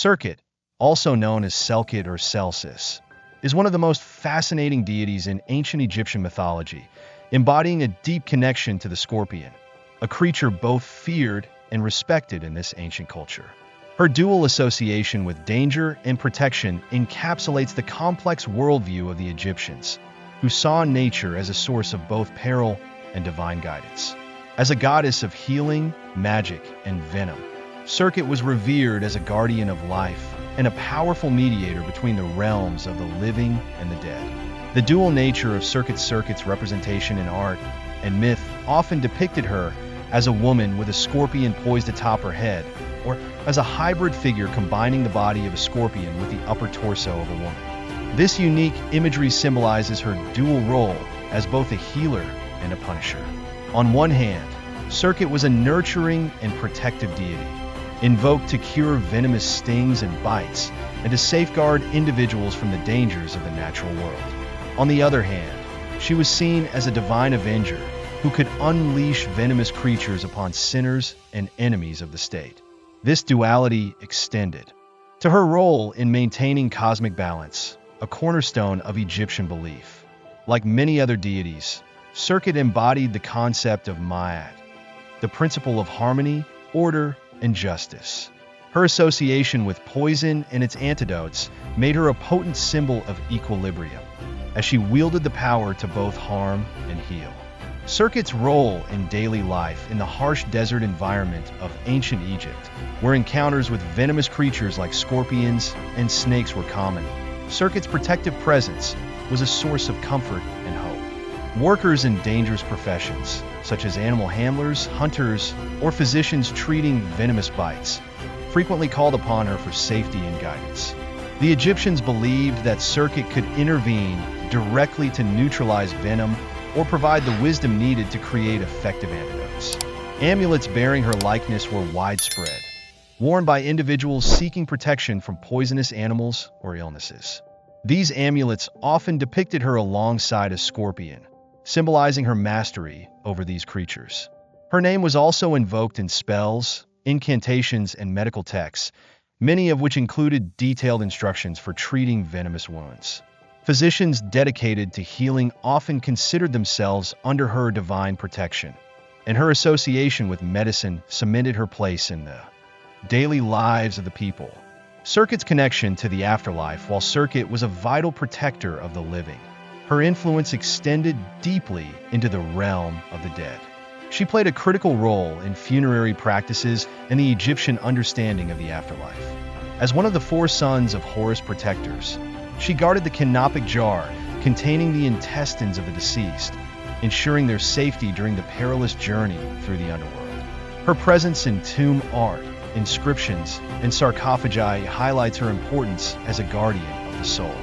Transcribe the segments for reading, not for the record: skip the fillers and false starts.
Sirkhet, also known as Selkhet or Celsus, is one of the most fascinating deities in ancient Egyptian mythology, embodying a deep connection to the scorpion, a creature both feared and respected in this ancient culture. Her dual association with danger and protection encapsulates the complex worldview of the Egyptians, who saw nature as a source of both peril and divine guidance. As a goddess of healing, magic, and venom, Sirkhet was revered as a guardian of life and a powerful mediator between the realms of the living and the dead. The dual nature of Sirkhet's representation in art and myth often depicted her as a woman with a scorpion poised atop her head, or as a hybrid figure combining the body of a scorpion with the upper torso of a woman. This unique imagery symbolizes her dual role as both a healer and a punisher. On one hand, Sirkhet was a nurturing and protective deity, invoked to cure venomous stings and bites and to safeguard individuals from the dangers of the natural world. On the other hand, she was seen as a divine avenger who could unleash venomous creatures upon sinners and enemies of the state. This duality extended to her role in maintaining cosmic balance, a cornerstone of Egyptian belief. Like many other deities, Sirkhet embodied the concept of Ma'at, the principle of harmony, order, and justice. Her association with poison and its antidotes made her a potent symbol of equilibrium, as she wielded the power to both harm and heal. Sirkhet's role in daily life in the harsh desert environment of ancient Egypt, where encounters with venomous creatures like scorpions and snakes were common, Sirkhet's protective presence was a source of comfort and hope. Workers in dangerous professions, such as animal handlers, hunters, or physicians treating venomous bites, frequently called upon her for safety and guidance. The Egyptians believed that Sirkhet could intervene directly to neutralize venom or provide the wisdom needed to create effective antidotes. Amulets bearing her likeness were widespread, worn by individuals seeking protection from poisonous animals or illnesses. These amulets often depicted her alongside a scorpion, symbolizing her mastery over these creatures. Her name was also invoked in spells, incantations, and medical texts, many of which included detailed instructions for treating venomous wounds. Physicians dedicated to healing often considered themselves under her divine protection, and her association with medicine cemented her place in the daily lives of the people. Sirkhet's connection to the afterlife. While Sirkhet was a vital protector of the living, her influence extended deeply into the realm of the dead. She played a critical role in funerary practices and the Egyptian understanding of the afterlife. As one of the four sons of Horus protectors, she guarded the canopic jar containing the intestines of the deceased, ensuring their safety during the perilous journey through the underworld. Her presence in tomb art, inscriptions, and sarcophagi highlights her importance as a guardian of the soul.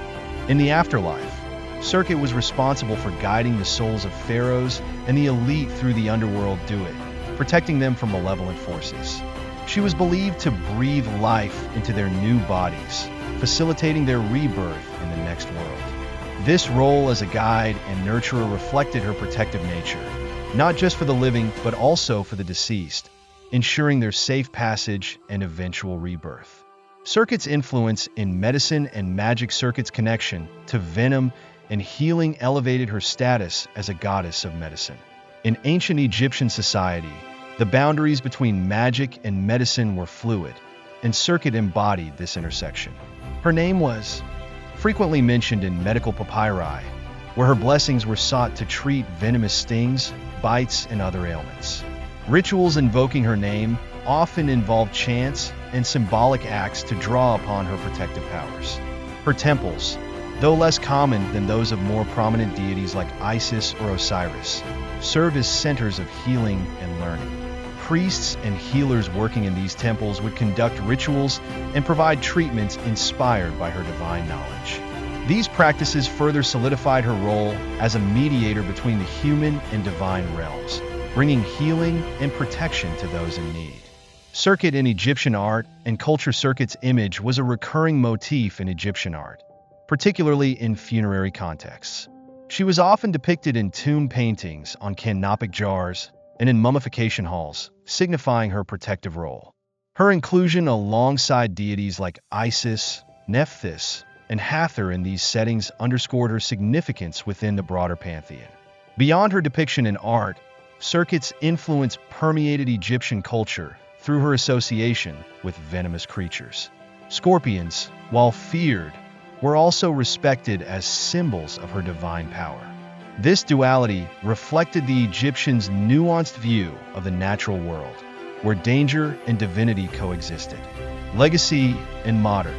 In the afterlife, Sirkhet was responsible for guiding the souls of pharaohs and the elite through the underworld Duat, protecting them from malevolent forces. She was believed to breathe life into their new bodies, facilitating their rebirth in the next world. This role as a guide and nurturer reflected her protective nature, not just for the living but also for the deceased, ensuring their safe passage and eventual rebirth. Sirkhet's influence in medicine and magic. Sirkhet's connection to venom and healing elevated her status as a goddess of medicine. In ancient Egyptian society, the boundaries between magic and medicine were fluid, and Sirkhet embodied this intersection. Her name was frequently mentioned in medical papyri, where her blessings were sought to treat venomous stings, bites, and other ailments. Rituals invoking her name often involved chants and symbolic acts to draw upon her protective powers. Her temples, though less common than those of more prominent deities like Isis or Osiris, serve as centers of healing and learning. Priests and healers working in these temples would conduct rituals and provide treatments inspired by her divine knowledge. These practices further solidified her role as a mediator between the human and divine realms, bringing healing and protection to those in need. Sirkhet in Egyptian art and culture. Sirkhet's image was a recurring motif in Egyptian art, particularly in funerary contexts. She was often depicted in tomb paintings, on canopic jars, and in mummification halls, signifying her protective role. Her inclusion alongside deities like Isis, Nephthys, and Hathor in these settings underscored her significance within the broader pantheon. Beyond her depiction in art, Sirkhet's influence permeated Egyptian culture through her association with venomous creatures. Scorpions, while feared, were also respected as symbols of her divine power. This duality reflected the Egyptians' nuanced view of the natural world, where danger and divinity coexisted. Legacy and modern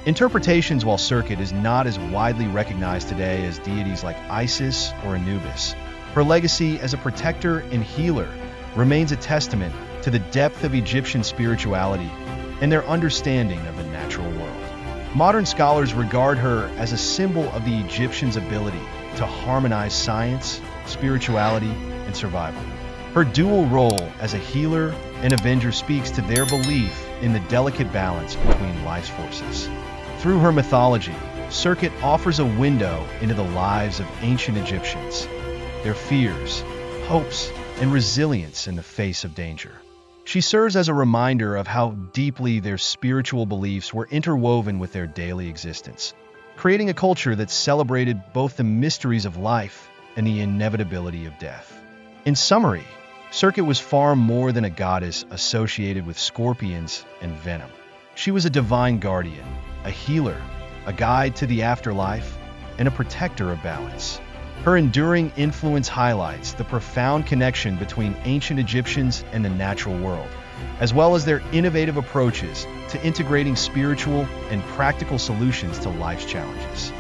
interpretations. While Sirkhet is not as widely recognized today as deities like Isis or Anubis, her legacy as a protector and healer remains a testament to the depth of Egyptian spirituality and their understanding of the natural world. Modern scholars regard her as a symbol of the Egyptians' ability to harmonize science, spirituality, and survival. Her dual role as a healer and avenger speaks to their belief in the delicate balance between life's forces. Through her mythology, Sirkhet offers a window into the lives of ancient Egyptians, their fears, hopes, and resilience in the face of danger. She serves as a reminder of how deeply their spiritual beliefs were interwoven with their daily existence, creating a culture that celebrated both the mysteries of life and the inevitability of death. In summary, Sirkhet was far more than a goddess associated with scorpions and venom. She was a divine guardian, a healer, a guide to the afterlife, and a protector of balance. Her enduring influence highlights the profound connection between ancient Egyptians and the natural world, as well as their innovative approaches to integrating spiritual and practical solutions to life's challenges.